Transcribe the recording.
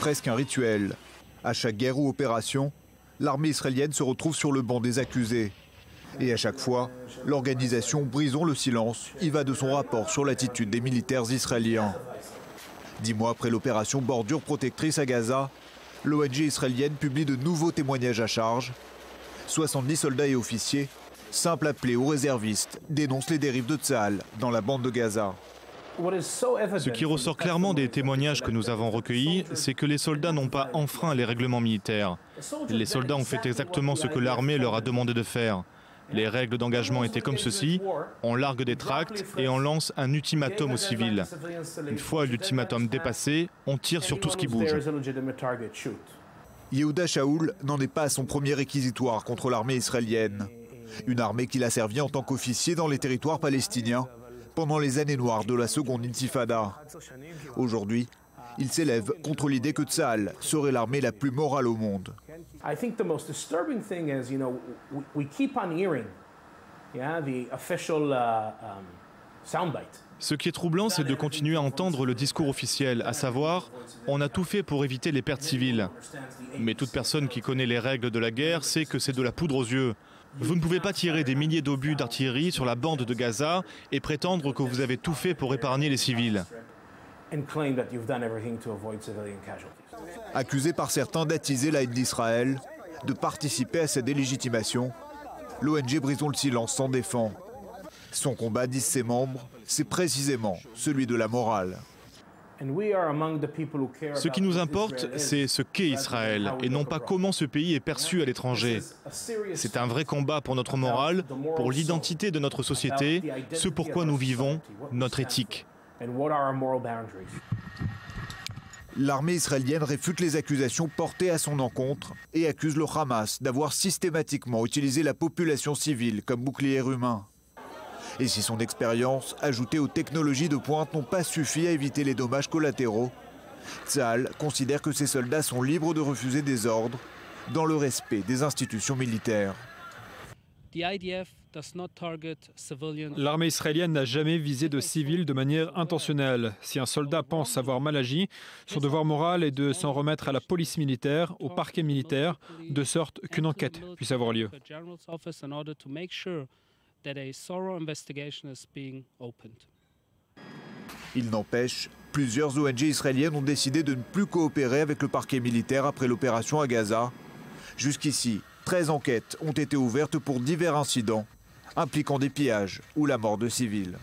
presque un rituel. À chaque guerre ou opération, l'armée israélienne se retrouve sur le banc des accusés. Et à chaque fois, l'organisation Brisons le silence y va de son rapport sur l'attitude des militaires israéliens. 10 mois après l'opération Bordure protectrice à Gaza, l'ONG israélienne publie de nouveaux témoignages à charge. 70 soldats et officiers, simples appelés ou réservistes, dénoncent les dérives de Tsahal dans la bande de Gaza. Ce qui ressort clairement des témoignages que nous avons recueillis, c'est que les soldats n'ont pas enfreint les règlements militaires. Les soldats ont fait exactement ce que l'armée leur a demandé de faire. Les règles d'engagement étaient comme ceci, on largue des tracts et on lance un ultimatum aux civils. Une fois l'ultimatum dépassé, on tire sur tout ce qui bouge. Yehuda Shaul n'en est pas à son premier réquisitoire contre l'armée israélienne. Une armée qu'il a servi en tant qu'officier dans les territoires palestiniens pendant les années noires de la seconde intifada. Aujourd'hui, il s'élève contre l'idée que Tsahal serait l'armée la plus morale au monde. I think the most disturbing thing is, we keep on hearing, the official soundbite. Ce qui est troublant, c'est de continuer à entendre le discours officiel, à savoir « on a tout fait pour éviter les pertes civiles ». Mais toute personne qui connaît les règles de la guerre sait que c'est de la poudre aux yeux. Vous ne pouvez pas tirer des milliers d'obus d'artillerie sur la bande de Gaza et prétendre que vous avez tout fait pour épargner les civils. Accusé par certains d'attiser la haine d'Israël, de participer à sa délégitimation, l'ONG Brisons le silence s'en défend. Son combat, disent ses membres, c'est précisément celui de la morale. Ce qui nous importe, c'est ce qu'est Israël et non pas comment ce pays est perçu à l'étranger. C'est un vrai combat pour notre morale, pour l'identité de notre société, ce pourquoi nous vivons, notre éthique. L'armée israélienne réfute les accusations portées à son encontre et accuse le Hamas d'avoir systématiquement utilisé la population civile comme bouclier humain. Et si son expérience, ajoutée aux technologies de pointe, n'ont pas suffi à éviter les dommages collatéraux, Tsahal considère que ses soldats sont libres de refuser des ordres dans le respect des institutions militaires. L'armée israélienne n'a jamais visé de civils de manière intentionnelle. Si un soldat pense avoir mal agi, son devoir moral est de s'en remettre à la police militaire, au parquet militaire, de sorte qu'une enquête puisse avoir lieu. Il n'empêche, plusieurs ONG israéliennes ont décidé de ne plus coopérer avec le parquet militaire après l'opération à Gaza. Jusqu'ici, 13 enquêtes ont été ouvertes pour divers incidents impliquant des pillages ou la mort de civils.